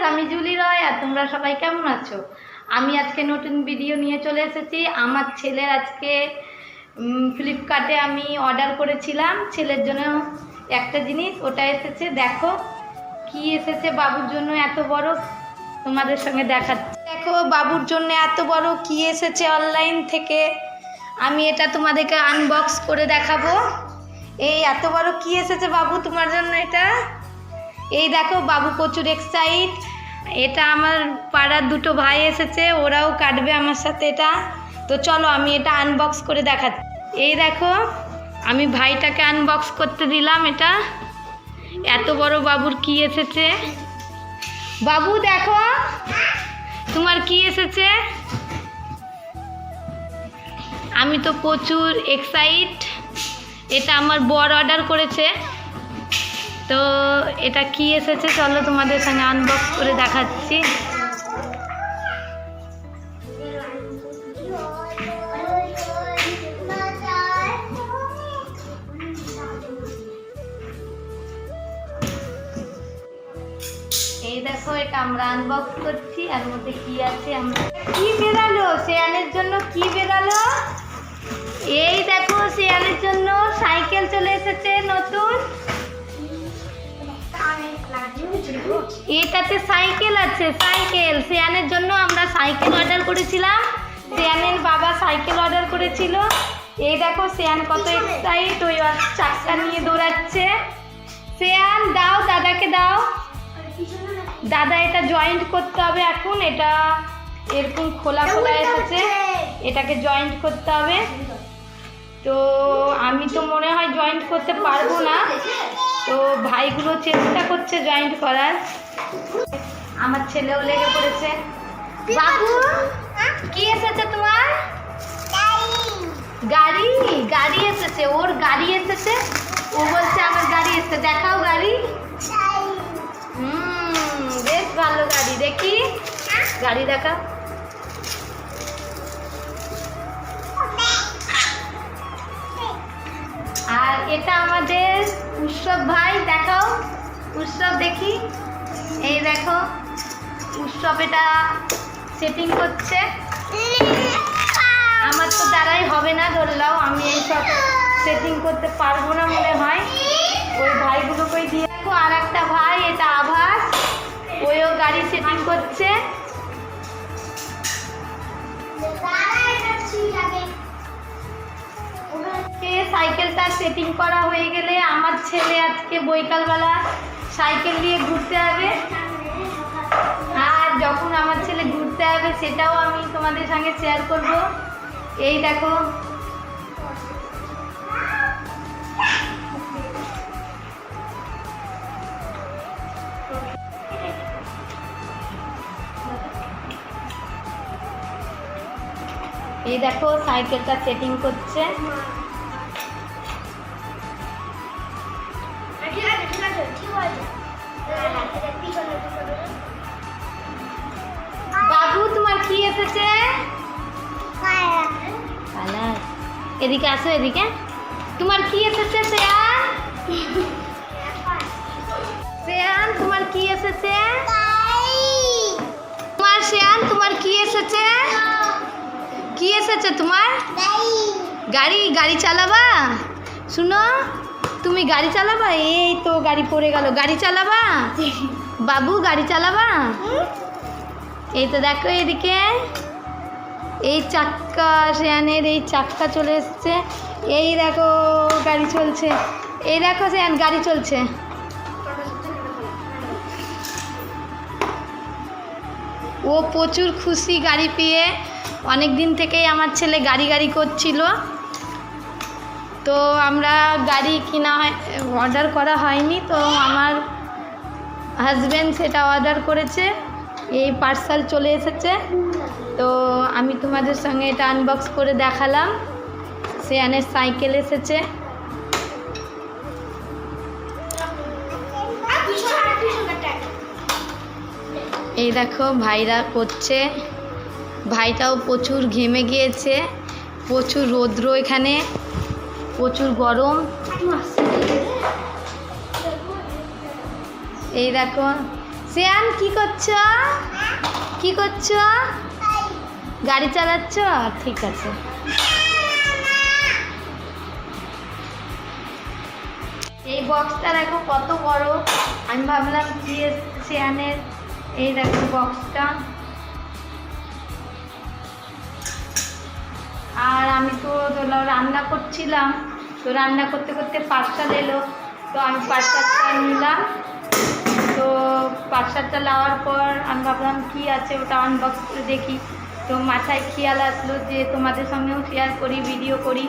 আমি জুলি রয়, আর তোমরা সবাই কেমন আছো? আমি আজকে নতুন ভিডিও নিয়ে চলে এসেছি। আমার ছেলের আজকে ফ্লিপকার্টে আমি অর্ডার করেছিলাম ছেলের জন্য একটা জিনিস, ওটা এসেছে। দেখো কি এসেছে বাবুর জন্য এত বড়, তোমাদের সঙ্গে দেখাচ্ছি। দেখো বাবুর জন্য এত বড় কি এসেছে অনলাইন থেকে। আমি এটা তোমাদেরকে আনবক্স করে দেখাবো। এই এত বড় কি এসেছে বাবু তোমার জন্য এটা। এই দেখো বাবু প্রচুর এক্সাইট। এটা আমার পাড়ার দুটো ভাই এসেছে, ওরাও কাটবে আমার সাথে এটা। তো চলো আমি এটা আনবক্স করে দেখাচ্ছি। এই দেখো আমি ভাইটাকে আনবক্স করতে দিলাম। এটা এত বড় বাবুর কি এসেছে। বাবু দেখো তোমার কি এসেছে। আমি তো প্রচুর এক্সাইট। এটা আমার বর অর্ডার করেছে। তো এটা কি এসেছে চলো তোমাদের সঙ্গে আনবক্স করে দেখাচ্ছি। এই দেখো এটা আমরা আনবক্স করছি। আর মধ্যে কি আছে, আমরা কি বেরালো শেয়ানের জন্য, কি বেরালো। এই দেখো শেয়ানের জন্য সাইকেল চলে এসেছে নতুন। এটাতে সাইকেল আছে, সাইকেল শেয়ানের জন্য আমরা সাইকেল অর্ডার করেছিলাম। শেয়ানের বাবা সাইকেল অর্ডার করেছিল। এই দেখো শেয়ান কত এক্সাইট, ওই চাকা নিয়ে দৌড়াচ্ছে। শেয়ান দাও, দাদাকে দাও। দাদা এটা জয়েন্ট করতে হবে এখন। এটা এরকম খোলা খোলা এসেছে, এটাকে জয়েন্ট করতে হবে। তো আমি তো মনে হয় জয়েন্ট করতে পারবো না, তো ভাইগুলো চেষ্টা করছে জয়েন্ট করার। আমার ছেলেও লেগে পড়েছে। বাবু কি এসেছে তোমার? গাড়ি, গাড়ি এসেছে, ওর গাড়ি এসেছে। ও বলছে আমার গাড়ি এসেছে, দেখাও গাড়ি। বেশ ভালো গাড়ি, দেখি গাড়ি দেখাও। আর এটা আমাদের উৎসব ভাই, দেখাও উৎসব দেখি। এই দেখো উৎসব এটা সেটিং করছে। আমার তো দ্বারাই হবে না, ধরলাও আমি এইসব সেটিং করতে পারবো না মনে হয়। ওই ভাইগুলোকেই দিয়ে। দেখো আর একটা ভাই, এটা আভাস, ওইও গাড়ি সেটিং করছে। সাইকেলটা সেটিং করা হয়ে গেলে আমার ছেলে আজকে বৈকালবেলা সাইকেল নিয়ে ঘুরতে যাবে। আর যখন আমার ছেলে ঘুরতে যাবে সেটাও আমি তোমাদের সঙ্গে শেয়ার করব। এই দেখো এই দেখো সাইকেলটা সেটিং করছে। বাবু তোমার কি এসেছে? এদিকে আসো, এদিকে। তোমার কি এসেছে শ্রেয়ান? শ্রেয়ান তোমার কি এসেছে? তোমার শ্রেয়ান তোমার কি এসেছে? কি এসেছে তোমার? গাড়ি। গাড়ি চালাবা? শুনো তুমি গাড়ি চালাবা? এই তো গাড়ি পড়ে গেল। গাড়ি চালাবা বাবু? গাড়ি চালাবা? এই তো দেখো এদিকে এই চাক্কা, শ্রেয়ানের এই চাক্কা চলে এসছে। এই দেখো গাড়ি চলছে। এই দেখো শ্রেয়ান গাড়ি চলছে। ও প্রচুর খুশি গাড়ি পেয়ে। অনেক দিন থেকেই আমার ছেলে গাড়ি গাড়ি করছিল। তো আমরা গাড়ি কিনা অর্ডার করা হয়নি, তো আমার হাজব্যান্ড সেটা অর্ডার করেছে। এই পার্সেল চলে এসেছে। তো আমি তোমাদের সঙ্গে এটা আনবক্স করে দেখালাম। শেয়ানের সাইকেল এসেছে। এই দেখো ভাইরা করছে। ভাইটাও প্রচুর ঘেমে গিয়েছে, প্রচুর রৌদ্র, এখানে প্রচুর গরম। এই দেখো শ্রেয়ান কি করছো, কি করছো? গাড়ি চালাচ্ছ? ঠিক আছে। এই বক্সটা দেখো কত বড়। আমি ভাবলাম কি শ্রেয়ানের। এই দেখো বক্সটা। আর আমি তো রান্না করছিলাম, তো রান্না করতে করতে পার্সেল এলো, তো আমি পার্সেলটা নিলাম। তো পার্সেলটা নেওয়ার পর আমি ভাবলাম কী আছে ওটা আনবক্স করে দেখি। তো মাথায় খেয়াল আসলো যে তোমাদের সঙ্গেও শেয়ার করি, ভিডিও করি,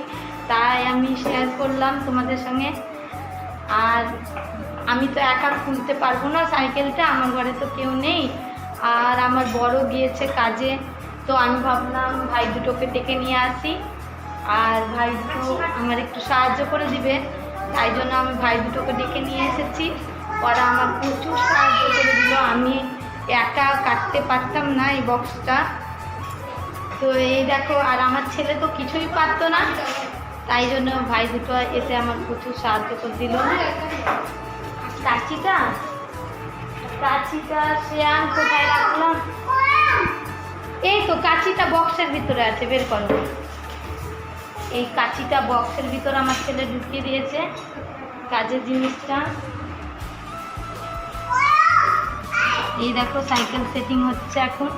তাই আমি শেয়ার করলাম তোমাদের সঙ্গে। আর আমি তো একা খুলতে পারবো না সাইকেলটা, আমার ঘরে তো কেউ নেই, আর আমার বড় গিয়েছে কাজে। তো আমি ভাবলাম ভাই দুটোকে ডেকে নিয়ে আসি, আর ভাই দুটো আমার একটু সাহায্য করে দিবে, তাই জন্য আমি ভাই দুটোকে ডেকে নিয়ে এসেছি। ওরা আমার প্রচুর সাহায্য করে দিল, আমি একা কাটতে পারতাম না এই বক্সটা। তো এই দেখো, আর আমার ছেলে তো কিছুই পারতো না, তাই জন্য ভাই দুটো এসে আমার প্রচুর সাহায্য করে দিল। কাঁচিটা শ্রেয়ান কোথায় রাখলাম? এই তো কাঁচিটা বক্সের ভিতরে আছে, বের করো। এই কাঁচিটা বক্সের ভিতরে আমার ছেলে ঢুকিয়ে দিয়েছে কাজের জিনিসটা। এই দেখো সাইকেল সেটিং হচ্ছে এখন,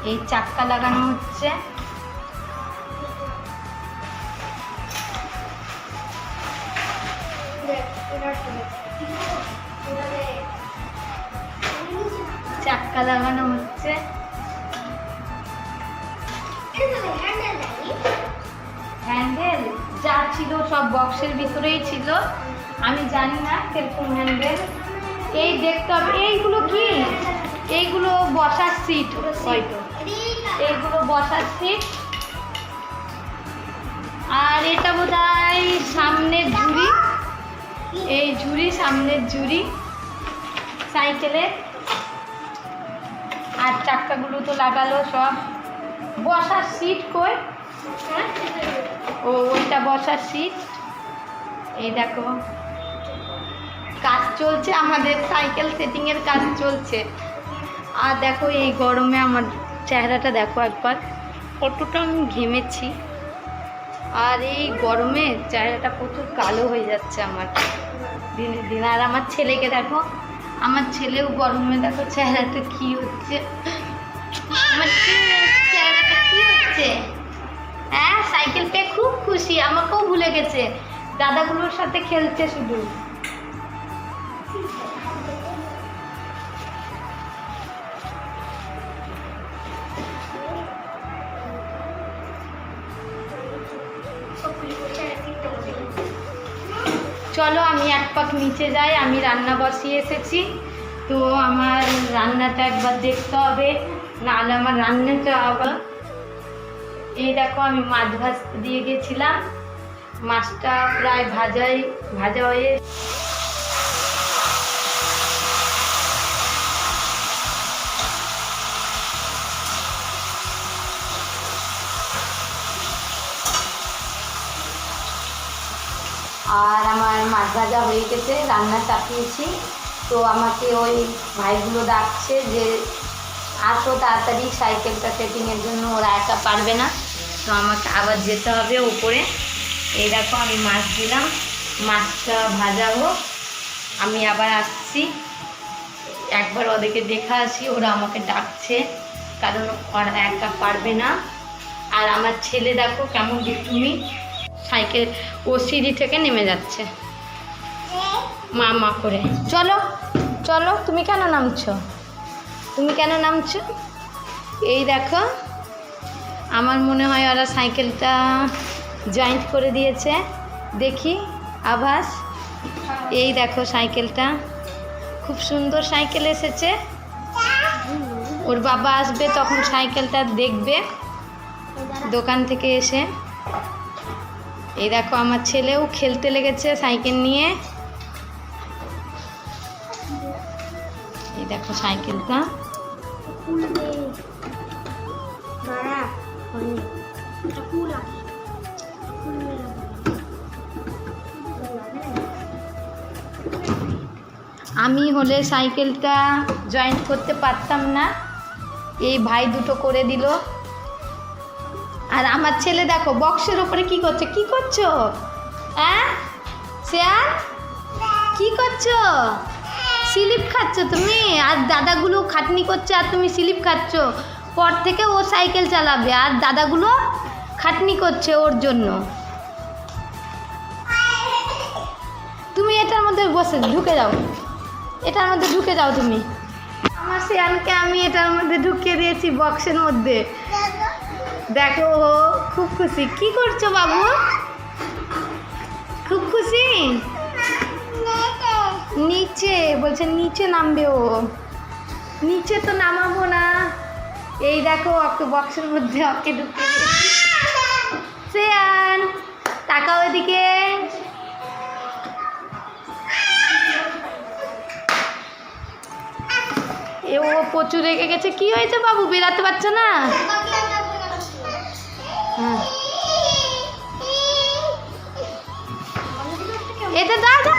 এই চাক্কা লাগানো হচ্ছে। চাক্কা লাগানো হচ্ছে। হ্যান্ডেল যা ছিল সব বক্সের ভিতরেই ছিল, আমি জানি না কিরকম হ্যান্ডেল। এই দেখতে হবে। এইগুলো কি? এইগুলো বসার সিট হয়তো, এইগুলো বসার সিট। আর এটা বোধহয় সামনের ঝুড়ি, এই ঝুড়ি সামনের ঝুড়ি সাইকেলের। আর চাক্কাগুলো তো লাগালো সব। বসার সিট কই? ও ওইটা বসার সিট। এই দেখো কাজ চলছে, আমাদের সাইকেল সেটিংয়ের কাজ চলছে। আর দেখো এই গরমে আমার চেহারাটা দেখো একবার, কতটা আমি ঘেমেছি। আর এই গরমে চেহারাটা প্রচুর কালো হয়ে যাচ্ছে আমার দিনে দিনে। আর আমার ছেলেকে দেখো, আমার ছেলেও গরমে দেখো চেহারাটা কী হচ্ছে। আমার চেহারাটা কী হচ্ছে? হ্যাঁ, সাইকেল পেয়ে খুব খুশি, আমাকেও ভুলে গেছে, দাদাগুলোর সাথে খেলছে শুধু। চলো আমি এক পাক নিচে যাই, আমি রান্না বসিয়ে এসেছি। তো আমার রান্নাটা একবার দেখতে হবে, নাহলে আমার রান্নাটা আবার। এই দেখো আমি মাছ ভাজতে দিয়ে গেছিলাম, মাছটা প্রায় ভাজা হয়ে। আর আমার মাছ ভাজা হয়ে গেছে, রান্না চাপিয়েছি। তো আমাকে ওই ভাইগুলো ডাকছে যে আসো তাড়াতাড়ি সাইকেলটা সেটিংয়ের জন্য, ওরা একা পারবে না, তো আমাকে আবার যেতে হবে উপরে। এই দেখো আমি মাছ দিলাম, মাছটা ভাজা হোক, আমি আবার আসছি, একবার ওদেরকে দেখা আসি, ওরা আমাকে ডাকছে, কারণ ওরা একা পারবে না। আর আমার ছেলে দেখো কেমন তুমি সাইকেল ও সিঁড়ি থেকে নেমে যাচ্ছে মা করে। চলো চলো, তুমি কেন নামছো? এই দেখো আমার মনে হয় ওরা সাইকেলটা জয়েন্ট করে দিয়েছে, দেখি আভাস। এই দেখো সাইকেলটা খুব সুন্দর সাইকেল এসেছে, ওর বাবা আসবে তখন সাইকেলটা দেখবে দোকান থেকে এসে। এই দেখো আমার ছেলেও খেলতে লেগেছে সাইকেল নিয়ে। এই দেখো সাইকেলটা আমি হলে সাইকেলটা জয়েন্ট করতে পারতাম না, এই ভাই দুটো করে দিল। আর আমার ছেলে দেখো বক্সের ওপরে কি করছে, কি করছো হ্যাঁ শ্রেয়ান, কি করছো? স্লিপ খাচ্ছ তুমি, আর দাদাগুলো খাটনি করছে আর তুমি স্লিপ খাচ্ছ। পর থেকে ও সাইকেল চালাবে আর দাদাগুলো খাটনি করছে ওর জন্য। তুমি এটার মধ্যে বসে ঢুকে যাও, এটার মধ্যে ঢুকে যাও তুমি। আমার শ্রেয়ানকে আমি এটার মধ্যে ঢুকিয়ে দিয়েছি বক্সের মধ্যে। দেখো ও খুব খুশি। কি করছো বাবু? খুব খুশি। নিচে বলছে, নিচে নামবে ও। নিচে তো নামাবো না। এই দেখো ওকে বক্সের মধ্যে ওকে ঢুকিয়ে দিয়েছি। শ্রেয়ান তাকাও এদিকে। এ ও প্রচুর রেগে গেছে। কি হয়েছে বাবু, বেরাতে পারছো না? হ্যাঁ এটা দাদা,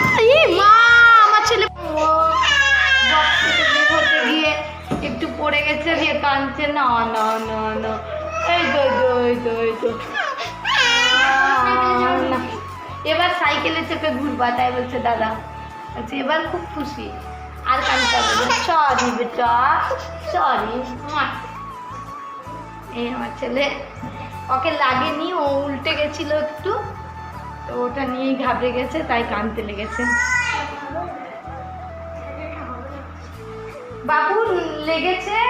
মা আমার ছেলে গিয়ে একটু পড়ে গেছে, দিয়ে কাঁদছে। না না না না, এই তো এই তো এই তো। এবার সাইকেলে চেপে ঘুরবা, তাই বলছে দাদা। আচ্ছা এবার খুব খুশি, আর কাঁদতে হবে না। সরি বেটা, সরি। এই আমার ছেলে, ওকে লাগেনি, ও উল্টে গেছিল একটু, তো ওটা নিয়েই ঘাবড়ে গেছে, তাই কাঁদতে লেগেছে। বাবু লেগেছে?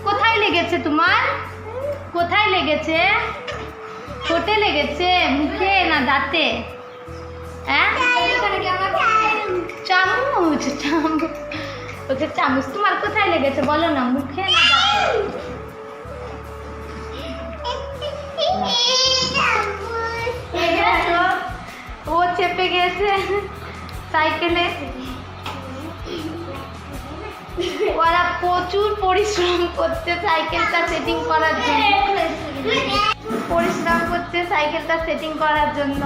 কোথায় লেগেছে তোমার? কোথায় লেগেছে? ঠোঁটে লেগেছে, মুখে না দাঁতে? হ্যাঁ চামচ, চামচ ওকে চামচ। তোমার কোথায় লেগেছে বলো না, মুখে না দাঁতে? ও চেপে গেছে সাইকেলে। ওরা প্রচুর পরিশ্রম করছে সাইকেলটা সেটিং করার জন্য, পরিশ্রম করছে সাইকেলটা সেটিং করার জন্য।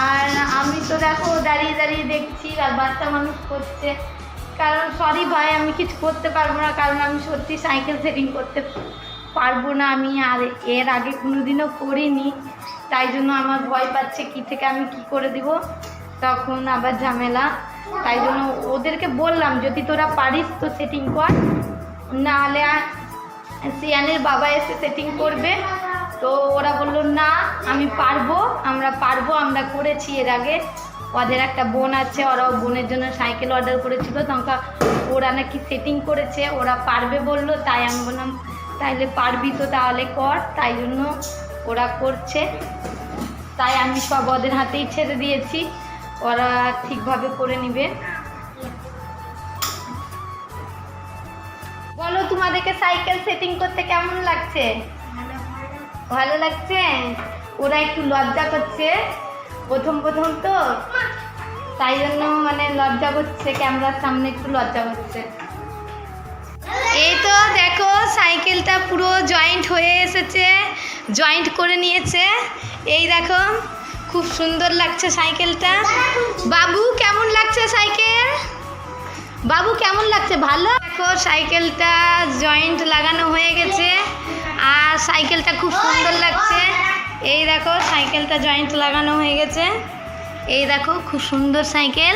আর আমি তো দেখো দাঁড়িয়ে দাঁড়িয়ে দেখছি, আর বাচ্চা মানুষ করছে। কারণ সরি ভাই, আমি কিছু করতে পারবো না, কারণ আমি সত্যি সাইকেল সেটিং করতে পারবো না। আমি আর এর আগে কোনোদিনও করিনি, তাই জন্য আমার ভয় পাচ্ছে কি থেকে আমি কি করে দিব, তখন আবার ঝামেলা। তাই জন্য ওদেরকে বললাম যদি তোরা পারিস তো সেটিং কর, নাহলে শ্রেয়ানের বাবা এসে সেটিং করবে। তো ওরা বললো না আমি পারবো, আমরা পারবো, আমরা করেছি এর আগে। ওদের একটা বোন আছে, ওরাও বোনের জন্য সাইকেল অর্ডার করেছিল, তখন ওরা নাকি সেটিং করেছে, ওরা পারবে বললো। তাই আমি বললাম তাইলে পারবি তো তাহলে কর, তাই জন্য ওরা করছে। তাই আমি সব ওদের হাতেই ছেড়ে দিয়েছি, ওরা ঠিকভাবে করে নিবে। বলো তোমাদেরকে সাইকেল সেটিং করতে কেমন লাগছে? ভালো লাগছে? ওরা একটু লজ্জা করছে প্রথম প্রথম তো, তাই জন্য মানে লজ্জা করছে, ক্যামেরার সামনে একটু লজ্জা করছে। এই তো দেখো সাইকেলটা পুরো জয়েন্ট হয়ে এসেছে, জয়েন্ট করে নিয়েছে। এই দেখো খুব সুন্দর লাগছে সাইকেলটা। বাবু কেমন লাগছে সাইকেল? বাবু কেমন লাগছে? ভালো? দেখো সাইকেলটা জয়েন্ট লাগানো হয়ে গেছে, আর সাইকেলটা খুব সুন্দর লাগছে। এই দেখো সাইকেলটা জয়েন্ট লাগানো হয়ে গেছে। এই দেখো খুব সুন্দর সাইকেল।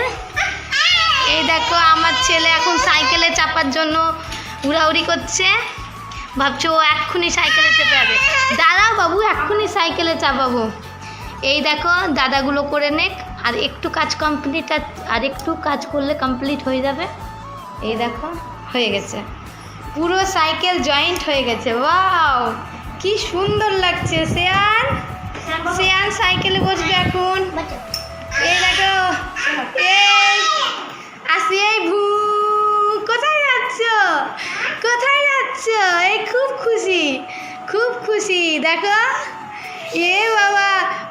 এই দেখো আমার ছেলে এখন সাইকেলে চাপার জন্য উড়াউড়ি করছে, ভাবছো ও এক্ষুনি সাইকেলে চেপে যাবে। দাঁড়াও বাবু, এক্ষুনি সাইকেলে চাপাবো। এই দেখো দাদাগুলো করে নেক, আর একটু কাজ কমপ্লিট, আর একটু কাজ করলে কমপ্লিট হয়ে যাবে। এই দেখো হয়ে গেছে, পুরো সাইকেল জয়েন্ট হয়ে গেছে। ওয়াও কি সুন্দর লাগছে। শ্রেয়ান, শ্রেয়ান সাইকেলে বসবে এখন। এই দেখো, এই আসি। এই ভু, কোথায় যাচ্ছ? কোথায় যাচ্ছ? এই খুব খুশি, খুব খুশি। দেখো এ বাবা,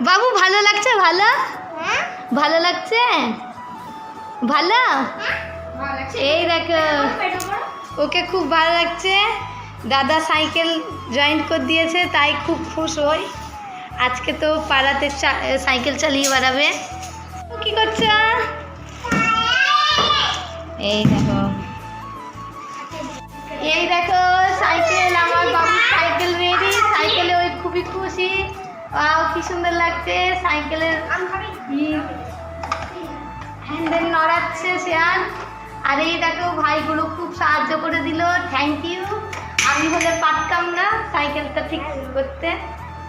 বাবু ভালো লাগছে? ভালো ভালো লাগছে? ভালো? এই দেখো ওকে খুব ভালো লাগছে। দাদা সাইকেল জয়েন্ট করে দিয়েছে, তাই খুব খুশ হই। আজকে তো পাড়াতে সাইকেল চালিয়ে বেড়াবে। কি করছো? এই দেখো সাইকেল, আমার বাবুর সাইকেল রেডি, সাইকেলে ওই খুবই খুশি। কি সুন্দর লাগছে, সাইকেলের হ্যান্ডেল নড়াচ্ছে শেয়ার। আর এই দেখো ভাইগুলো খুব সাহায্য করে দিল, থ্যাংক ইউ। আমি হলে পারতাম না সাইকেলটা ঠিক করতে।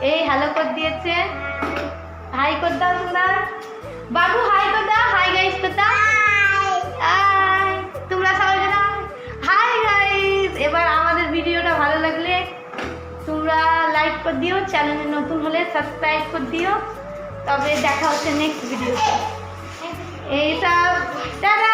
এই হ্যালো করে দিয়েছে, হাই করে দাও তোমরা, বাবু হাই করে দাও, হাই গাইস করে দাও, তোমরা সবাই দাও হাই গাইস। এবার আমাদের ভিডিওটা ভালো লাগলে তোমরা লাইক করে দিও, চ্যানেলে নতুন হলে সাবস্ক্রাইব করে দিও। তবে দেখা হচ্ছে নেক্সট ভিডিওতে। এইসব টাটা।